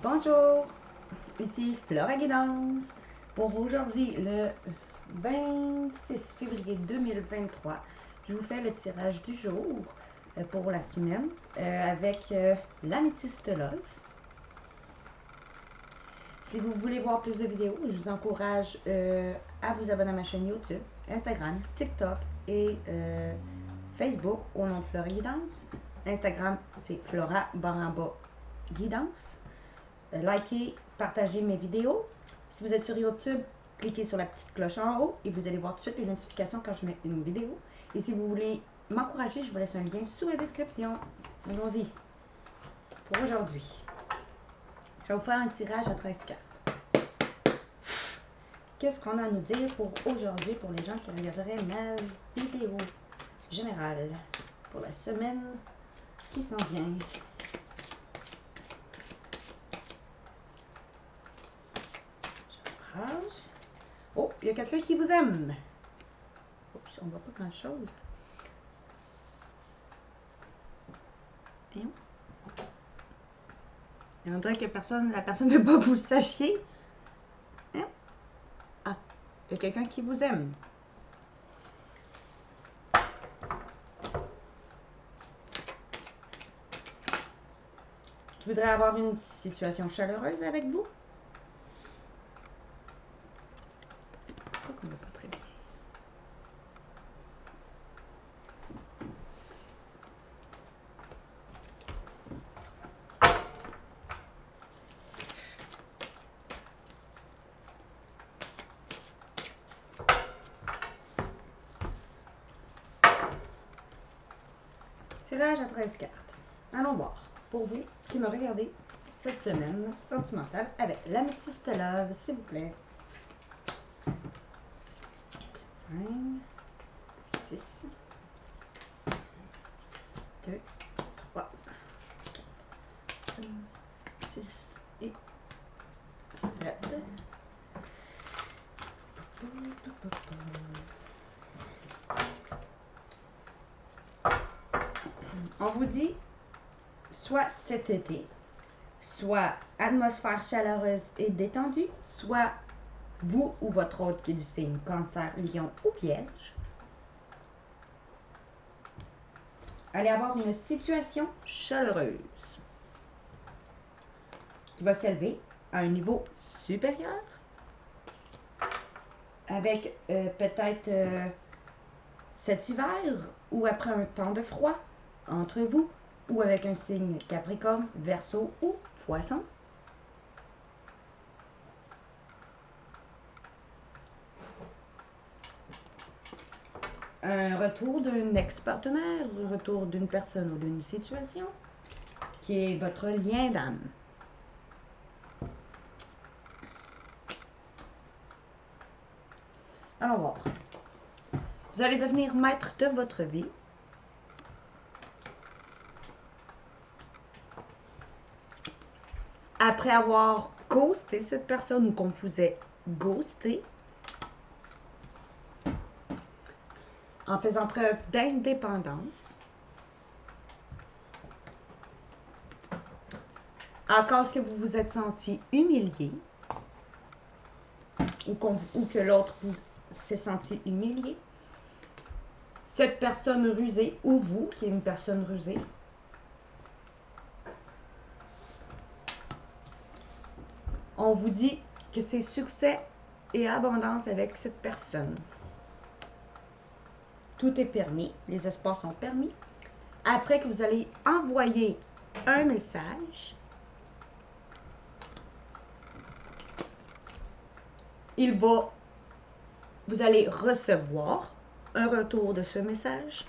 Bonjour, ici Flora Guidance pour aujourd'hui le 26 février 2023. Je vous fais le tirage du jour pour la semaine avec l'améthyste Love. Si vous voulez voir plus de vidéos, je vous encourage à vous abonner à ma chaîne YouTube, Instagram, TikTok et Facebook au nom de Flora Guidance. Instagram, c'est Flora Baramba Guidance. Likez, partagez mes vidéos. Si vous êtes sur YouTube, cliquez sur la petite cloche en haut et vous allez voir tout de suite les notifications quand je mets une vidéo. Et si vous voulez m'encourager, je vous laisse un lien sous la description. Allons-y. Pour aujourd'hui, je vais vous faire un tirage à 13 cartes. Qu'est-ce qu'on a à nous dire pour aujourd'hui pour les gens qui regarderaient ma vidéo générale pour la semaine qui s'en vient? Oh, il y a quelqu'un qui vous aime. Oups, on ne voit pas grand chose. Et on dirait que la personne ne veut pas que vous le sachiez. Hein? Ah, il y a quelqu'un qui vous aime. Qui voudrait avoir une situation chaleureuse avec vous. Pourquoi on ne voit pas très bien? Tirage à 13 cartes. Allons voir. Pour vous qui me regardez cette semaine sentimentale avec l'améthyste Love, s'il vous plaît. 5, 6, 2, 3, 4, 5, 6 et 7. On vous dit soit cet été, soit atmosphère chaleureuse et détendue, soit vous ou votre hôte qui est du signe Cancer, Lion ou Vierge, allez avoir une situation chaleureuse qui va s'élever à un niveau supérieur avec peut-être cet hiver ou après un temps de froid entre vous ou avec un signe Capricorne, Verseau ou Poisson. Un retour d'un ex-partenaire, un retour d'une personne ou d'une situation qui est votre lien d'âme. Allons voir. Vous allez devenir maître de votre vie. Après avoir ghosté cette personne ou qu'on vous ait ghosté, en faisant preuve d'indépendance, en cas que vous vous êtes senti humilié ou que l'autre vous s'est senti humilié, cette personne rusée ou vous qui est une personne rusée, on vous dit que c'est succès et abondance avec cette personne. Tout est permis, les espaces sont permis. Après que vous allez envoyer un message, vous allez recevoir un retour de ce message.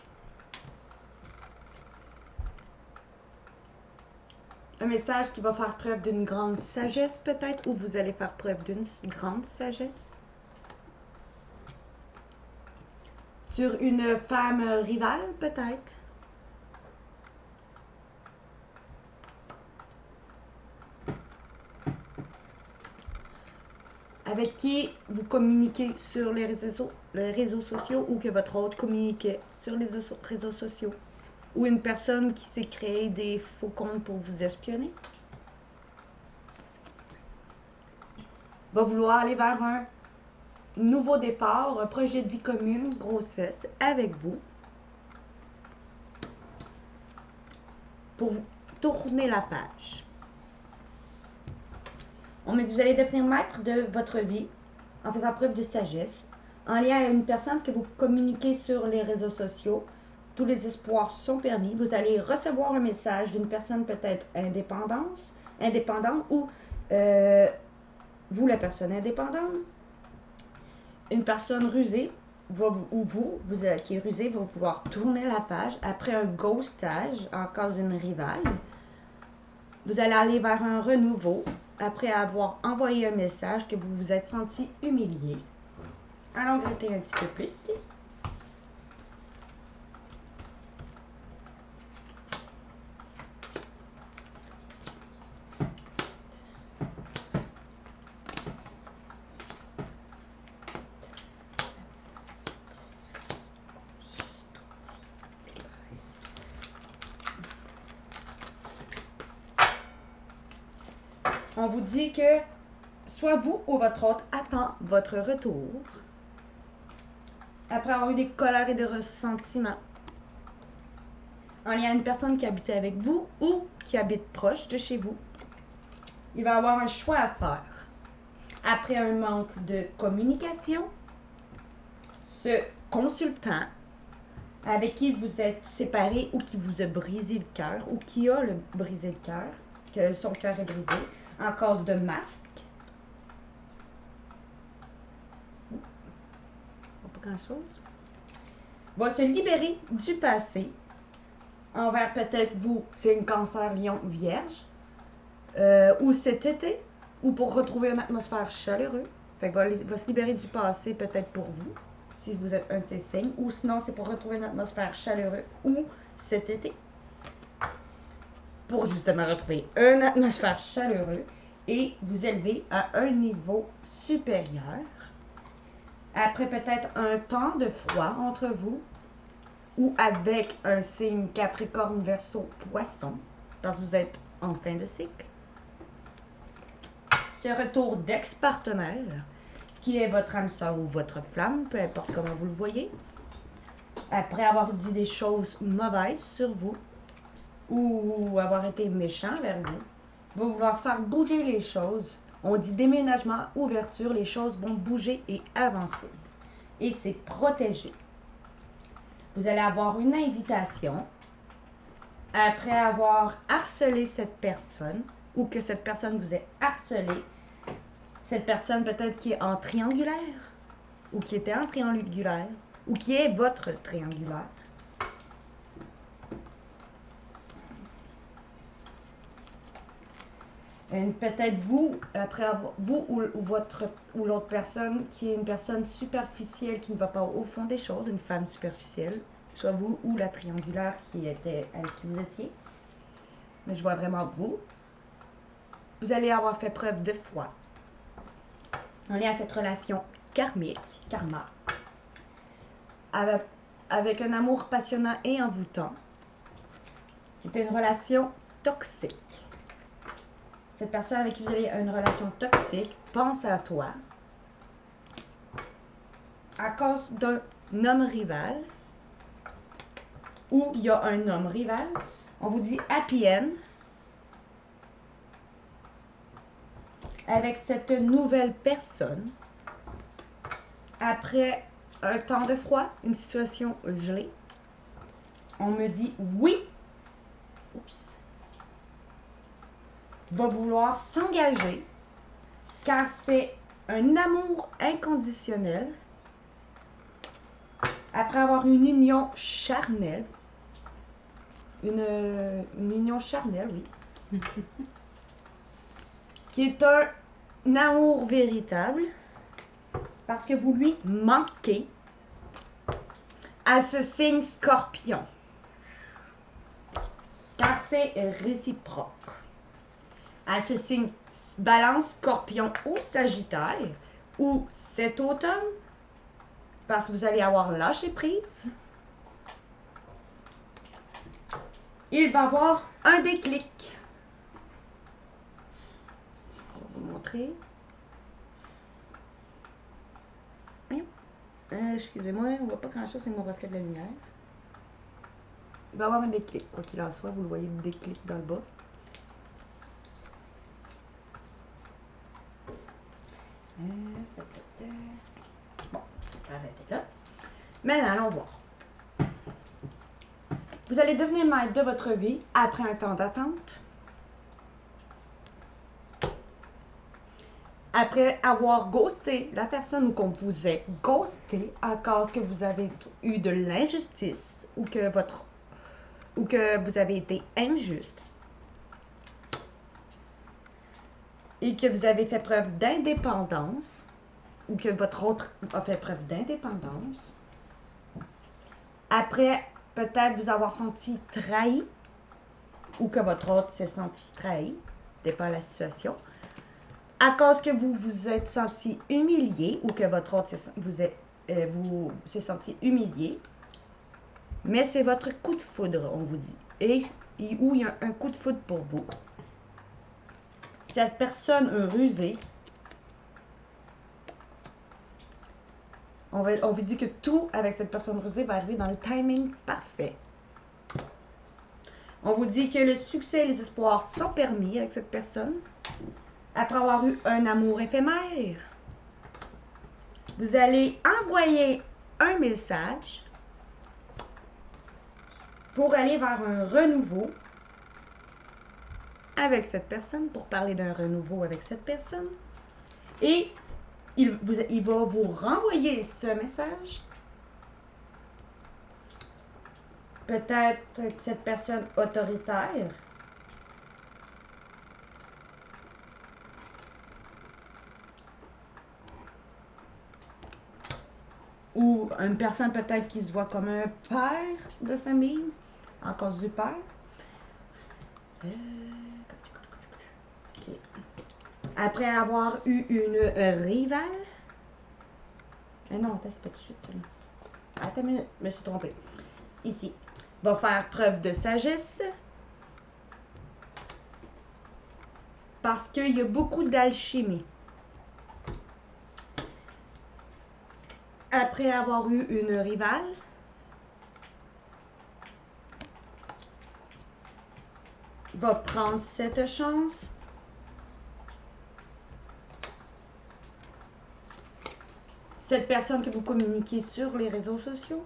Un message qui va faire preuve d'une grande sagesse peut-être, ou vous allez faire preuve d'une grande sagesse. Sur une femme rivale peut-être. Avec qui vous communiquez sur les réseaux sociaux ou que votre hôte communiquait sur les réseaux sociaux. Ou une personne qui s'est créé des faux comptes pour vous espionner. va vouloir aller vers un nouveau départ, un projet de vie commune, grossesse, avec vous, pour tourner la page. On me dit, vous allez devenir maître de votre vie en faisant preuve de sagesse, en lien à une personne que vous communiquez sur les réseaux sociaux. Tous les espoirs sont permis. Vous allez recevoir un message d'une personne peut-être indépendante ou vous, la personne indépendante. Une personne rusée qui est rusée va pouvoir tourner la page après un ghostage en cas d'une rivale. Vous allez aller vers un renouveau après avoir envoyé un message que vous vous êtes senti humilié. Allons gratter un petit peu plus. On vous dit que soit vous ou votre autre attend votre retour après avoir eu des colères et des ressentiments en lien à une personne qui habitait avec vous ou qui habite proche de chez vous. Il va y avoir un choix à faire. Après un manque de communication, ce consultant avec qui vous êtes séparé ou qui vous a brisé le cœur ou qui a brisé le cœur, que son cœur est brisé en cause de masque. Pas grand-chose. Va se libérer du passé envers peut-être vous, c'est une cancer lion vierge, ou cet été, ou pour retrouver une atmosphère chaleureuse. Fait que va se libérer du passé peut-être pour vous, si vous êtes un de ces signes, ou sinon c'est pour retrouver une atmosphère chaleureuse ou cet été. Pour justement retrouver une atmosphère chaleureuse et vous élever à un niveau supérieur. Après peut-être un temps de froid entre vous, ou avec un signe Capricorne, Verseau, Poisson, parce que vous êtes en fin de cycle. Ce retour d'ex-partenaire, qui est votre âme sœur ou votre flamme, peu importe comment vous le voyez, après avoir dit des choses mauvaises sur vous, ou avoir été méchant vers vous, va vouloir faire bouger les choses. On dit déménagement, ouverture, les choses vont bouger et avancer. Et c'est protégé. Vous allez avoir une invitation après avoir harcelé cette personne ou que cette personne vous ait harcelé. Cette personne peut-être qui est en triangulaire ou qui était en triangulaire ou qui est votre triangulaire. Peut-être vous, après avoir, vous ou l'autre personne qui est une personne superficielle qui ne va pas au fond des choses, une femme superficielle, soit vous ou la triangulaire qui était avec qui vous étiez. Mais je vois vraiment vous. Vous allez avoir fait preuve de foi en lien à cette relation karmique, karma, avec un amour passionnant et envoûtant, qui est une relation toxique. Cette personne avec qui vous avez une relation toxique pense à toi à cause d'un homme rival ou il y a un homme rival. On vous dit happy end avec cette nouvelle personne après un temps de froid, une situation gelée. On me dit oui. Oups. Va vouloir s'engager car c'est un amour inconditionnel après avoir une union charnelle. Une union charnelle, oui. Qui est un amour véritable parce que vous lui manquez à ce signe Scorpion. Car c'est réciproque. À ce signe Balance, Scorpion ou Sagittaire, ou cet automne, parce que vous allez avoir lâché prise, il va y avoir un déclic. Je vais vous montrer. Excusez-moi, on voit pas grand-chose, c'est mon reflet de la lumière. Il va y avoir un déclic, quoi qu'il en soit, vous le voyez, le déclic dans le bas. Bon, je vais arrêter là. Maintenant, allons voir. Vous allez devenir maître de votre vie après un temps d'attente. Après avoir ghosté la personne ou qu'on vous ait ghosté à cause que vous avez eu de l'injustice ou que vous avez été injuste et que vous avez fait preuve d'indépendance ou que votre autre a fait preuve d'indépendance. Après peut-être vous avoir senti trahi ou que votre autre s'est senti trahi, dépend de la situation. À cause que vous vous êtes senti humilié ou que votre autre s'est senti humilié. Mais c'est votre coup de foudre, on vous dit. Et où il y a un coup de foudre pour vous. Cette personne rusée, on vous dit que tout avec cette personne rusée va arriver dans le timing parfait. On vous dit que le succès et les espoirs sont permis avec cette personne. Après avoir eu un amour éphémère, vous allez envoyer un message pour aller vers un renouveau avec cette personne, pour parler d'un renouveau avec cette personne. Et il va vous renvoyer ce message. Peut-être que cette personne autoritaire ou une personne peut-être qui se voit comme un père de famille, en cause du père. Okay. Après avoir eu une rivale. Non, attends, c'est pas tout de suite. Attends une minute, je me suis trompée. Ici. Va faire preuve de sagesse. Parce qu'il y a beaucoup d'alchimie. Après avoir eu une rivale, va prendre cette chance. Cette personne que vous communiquez sur les réseaux sociaux,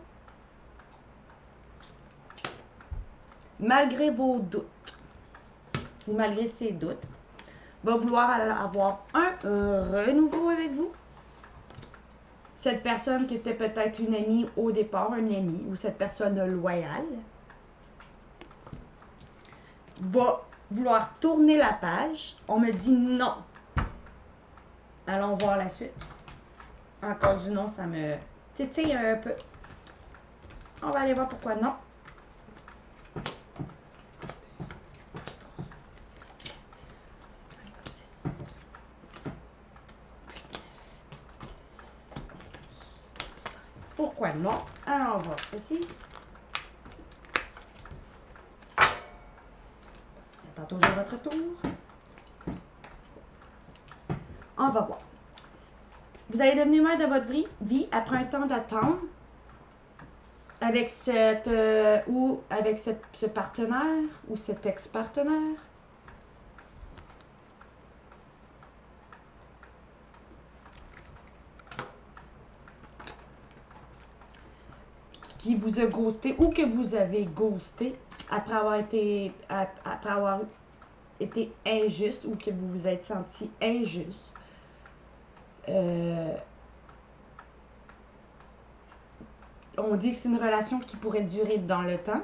malgré vos doutes, ou malgré ses doutes, va vouloir avoir un renouveau avec vous. Cette personne qui était peut-être une amie au départ, un ami, ou cette personne loyale, va vouloir tourner la page. On me dit non. Allons voir la suite. Encore du non, ça me titille un peu. On va aller voir pourquoi non. Pourquoi non? Allons voir ceci. Attends toujours votre tour. On va voir. Vous allez devenir maître de votre vie après un temps d'attente avec ce partenaire ou cet ex-partenaire. Qui vous a ghosté ou que vous avez ghosté après avoir été injuste ou que vous vous êtes senti injuste. On dit que c'est une relation qui pourrait durer dans le temps.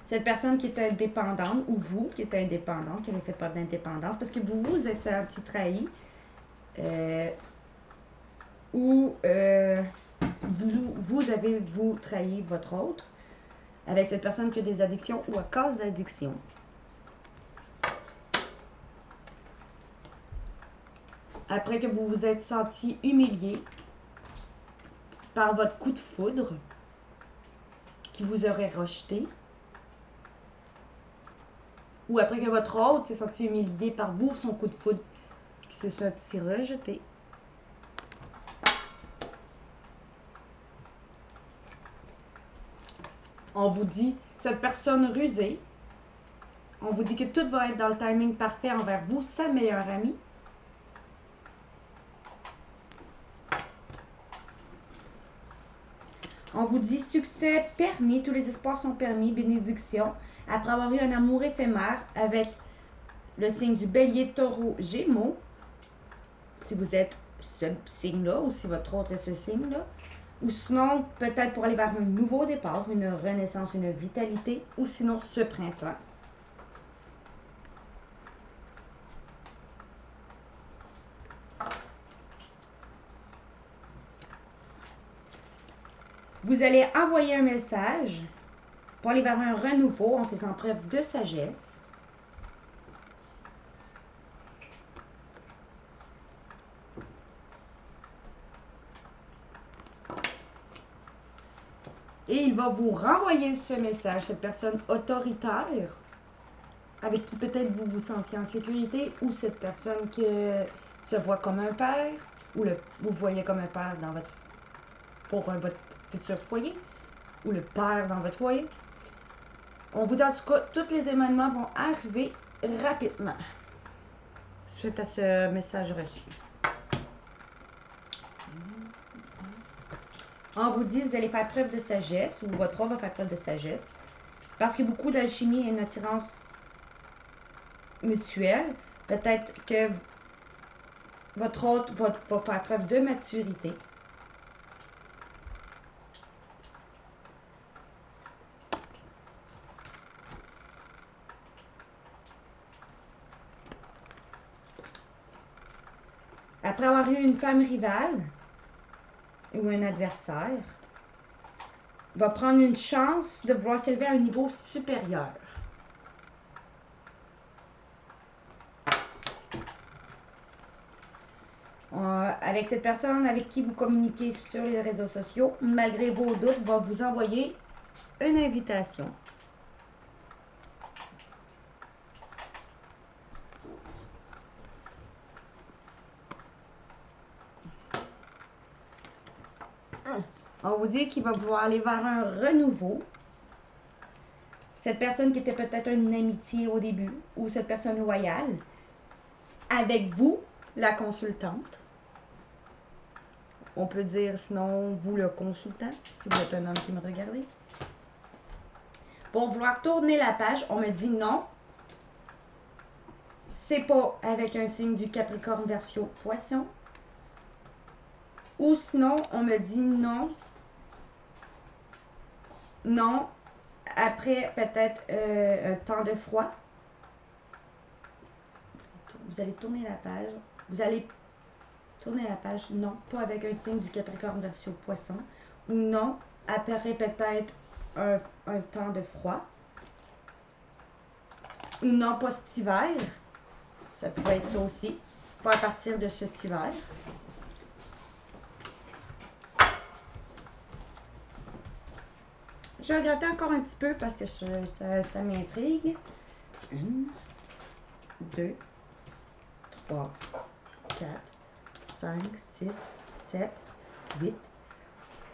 Cette personne qui est indépendante, ou vous qui êtes indépendant, qui avez fait preuve d'indépendance, parce que vous vous êtes senti trahi, ou vous avez trahi votre autre, avec cette personne qui a des addictions ou à cause d'addiction. Après que vous vous êtes senti humilié par votre coup de foudre qui vous aurait rejeté, ou après que votre autre s'est senti humilié par vous, son coup de foudre qui se sentit rejeté. On vous dit, cette personne rusée, on vous dit que tout va être dans le timing parfait envers vous, sa meilleure amie. On vous dit succès permis, tous les espoirs sont permis, bénédiction, après avoir eu un amour éphémère avec le signe du Bélier, Taureau, Gémeaux. Si vous êtes ce signe-là ou si votre autre est ce signe-là. Ou sinon, peut-être pour aller vers un nouveau départ, une renaissance, une vitalité, ou sinon ce printemps. Vous allez envoyer un message pour aller vers un renouveau en faisant preuve de sagesse. Et il va vous renvoyer ce message, cette personne autoritaire, avec qui peut-être vous vous sentiez en sécurité, ou cette personne qui se voit comme un père, ou vous voyez comme un père dans pour votre futur foyer, ou le père dans votre foyer. On vous dit en tout cas, tous les événements vont arriver rapidement suite à ce message reçu. On vous dit, vous allez faire preuve de sagesse, ou votre autre va faire preuve de sagesse, parce qu'il y a beaucoup d'alchimie et une attirance mutuelle. Peut-être que votre autre va faire preuve de maturité. Après avoir eu une femme rivale ou un adversaire, va prendre une chance de vouloir s'élever à un niveau supérieur. Avec cette personne avec qui vous communiquez sur les réseaux sociaux, malgré vos doutes, va vous envoyer une invitation. On vous dit qu'il va vouloir aller vers un renouveau. Cette personne qui était peut-être une amitié au début, ou cette personne loyale, avec vous, la consultante. On peut dire sinon vous le consultant, si vous êtes un homme qui me regarde. Pour vouloir tourner la page, on me dit non. C'est pas avec un signe du Capricorne version Poisson. Ou sinon, on me dit non. Non, après peut-être un temps de froid. Vous allez tourner la page. Vous allez tourner la page. Non, pas avec un signe du Capricorne version Poisson. Ou non, après peut-être un temps de froid. Ou non, pas cet hiver. Ça pourrait être ça aussi. Pas à partir de cet hiver. Je vais regarder encore un petit peu parce que ça m'intrigue. 1, 2, 3, 4, 5, 6, 7, 8.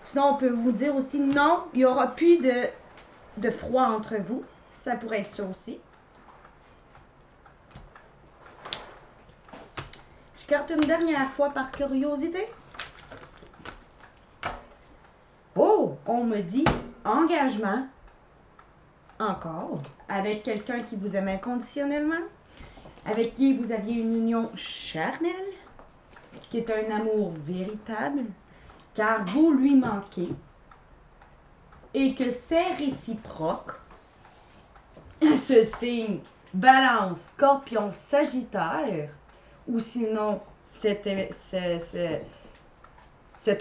Sinon, on peut vous dire aussi non, il n'y aura plus de froid entre vous. Ça pourrait être ça aussi. Je carte une dernière fois par curiosité. Oh, on me dit engagement. Encore. Avec quelqu'un qui vous aime inconditionnellement. Avec qui vous aviez une union charnelle. Qui est un amour véritable. Car vous lui manquez. Et que c'est réciproque. Ce signe Balance, Scorpion, Sagittaire. Ou sinon, cet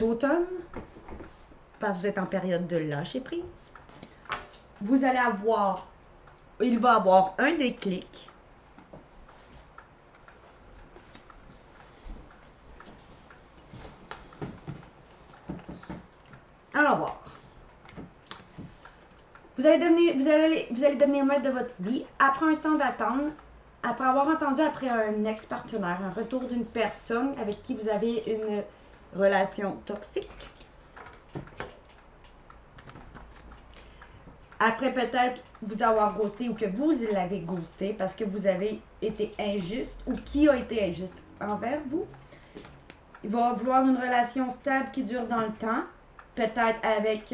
automne, parce que vous êtes en période de lâcher prise, vous allez avoir, il va avoir un déclic. Allons voir. Vous allez devenir maître de votre vie après un temps d'attente. Après avoir entendu après un ex-partenaire, un retour d'une personne avec qui vous avez une relation toxique, après peut-être vous avoir ghosté ou que vous l'avez ghosté parce que vous avez été injuste ou qui a été injuste envers vous, il va vouloir une relation stable qui dure dans le temps, peut-être avec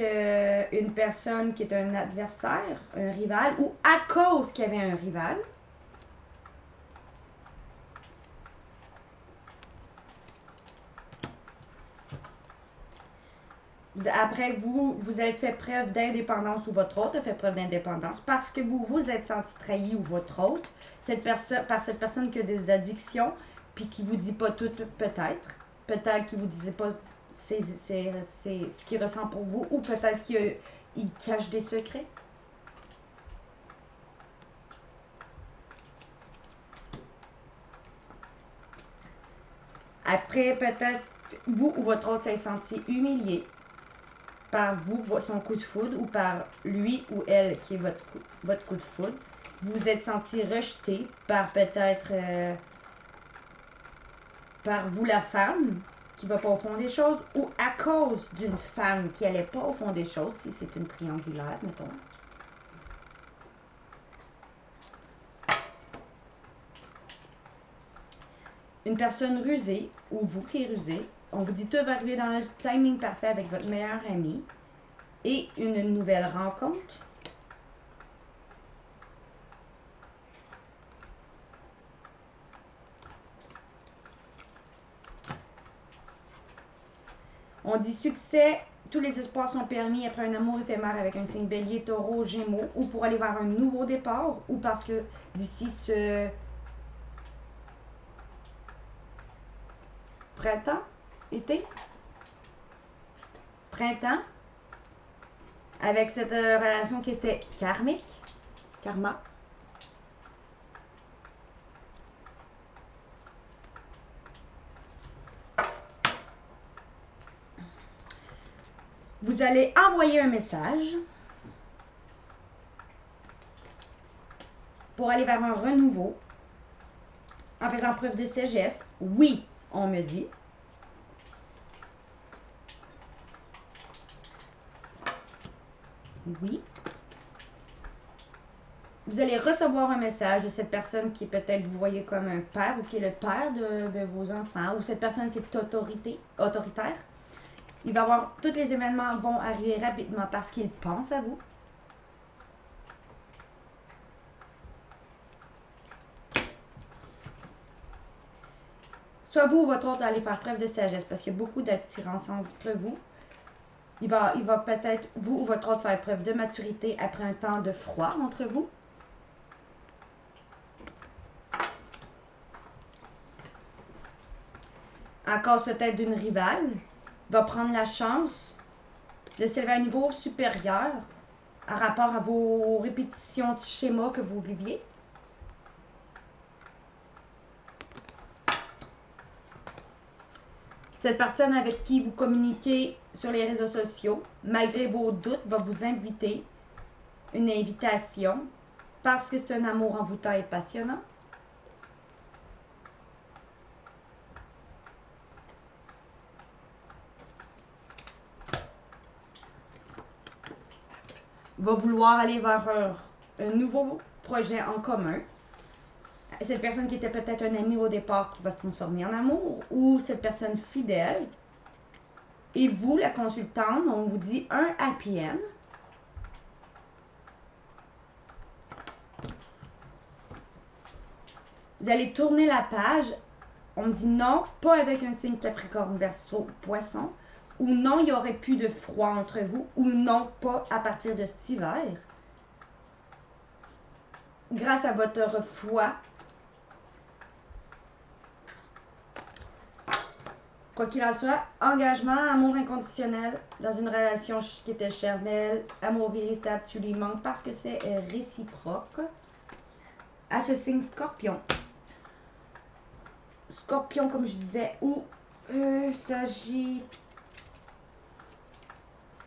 une personne qui est un adversaire, un rival, ou à cause qu'il y avait un rival. Après, vous avez fait preuve d'indépendance ou votre autre a fait preuve d'indépendance parce que vous vous êtes senti trahi ou votre autre par cette personne qui a des addictions puis qui vous dit pas tout peut-être. Peut-être qu'il vous disait pas c'est ce qu'il ressent pour vous ou peut-être qu'il cache des secrets. Après, peut-être vous ou votre autre s'est senti humilié par vous, son coup de foudre, ou par lui ou elle qui est votre coup de foudre. Vous vous êtes senti rejeté par peut-être par vous la femme qui va pas au fond des choses, ou à cause d'une femme qui allait pas au fond des choses, si c'est une triangulaire, mettons. Une personne rusée, ou vous qui êtes rusé, on vous dit tout va arriver dans le timing parfait avec votre meilleur ami, et une nouvelle rencontre. On dit succès, tous les espoirs sont permis après un amour éphémère avec un signe bélier, taureau, gémeaux, ou pour aller vers un nouveau départ, ou parce que d'ici ce printemps, été, printemps, avec cette relation qui était karmique, karma. Vous allez envoyer un message pour aller vers un renouveau en faisant preuve de sagesse. Oui, on me dit. Oui. Vous allez recevoir un message de cette personne qui peut-être vous voyez comme un père ou qui est le père de vos enfants, ou cette personne qui est autoritaire. Il va avoir, tous les événements vont arriver rapidement parce qu'il pense à vous. Soit vous ou votre autre allez faire preuve de sagesse parce qu'il y a beaucoup d'attirance entre vous. Il va peut-être, vous ou votre autre, faire preuve de maturité après un temps de froid entre vous. À cause peut-être d'une rivale, va prendre la chance de s'élever à un niveau supérieur en rapport à vos répétitions de schémas que vous viviez. Cette personne avec qui vous communiquez sur les réseaux sociaux, malgré vos doutes, va vous inviter une invitation parce que c'est un amour envoûtant et passionnant. Va vouloir aller vers un nouveau projet en commun. Cette personne qui était peut-être un ami au départ qui va se transformer en amour, ou cette personne fidèle. Et vous, la consultante, on vous dit un happy end. Vous allez tourner la page. On me dit non, pas avec un signe Capricorne, Verseau, Poisson. Ou non, il n'y aurait plus de froid entre vous. Ou non, pas à partir de cet hiver. Grâce à votre foi, quoi qu'il en soit, engagement, amour inconditionnel dans une relation qui était charnelle, amour véritable, tu lui manques parce que c'est réciproque. À ce signe Scorpion. Scorpion, comme je disais, ou Sagittaire,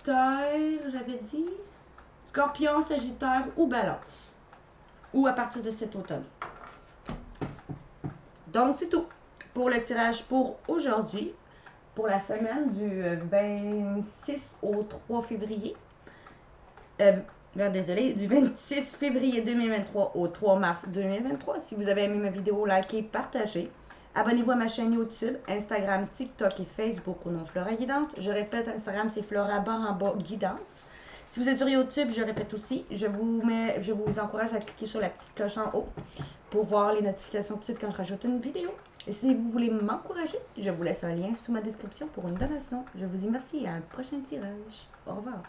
j'avais dit. Scorpion, Sagittaire ou Balance. Ou à partir de cet automne. Donc, c'est tout pour le tirage pour aujourd'hui, pour la semaine du 26 au 3 février. Désolé, du 26 février 2023 au 3 mars 2023. Si vous avez aimé ma vidéo, likez, partagez. Abonnez-vous à ma chaîne YouTube, Instagram, TikTok et Facebook au nom de Flora Guidance. Je répète, Instagram, c'est Flora barre en bas Guidance. Si vous êtes sur YouTube, je répète aussi, je vous encourage à cliquer sur la petite cloche en haut pour voir les notifications tout de suite quand je rajoute une vidéo. Et si vous voulez m'encourager, je vous laisse un lien sous ma description pour une donation. Je vous dis merci et à un prochain tirage. Au revoir.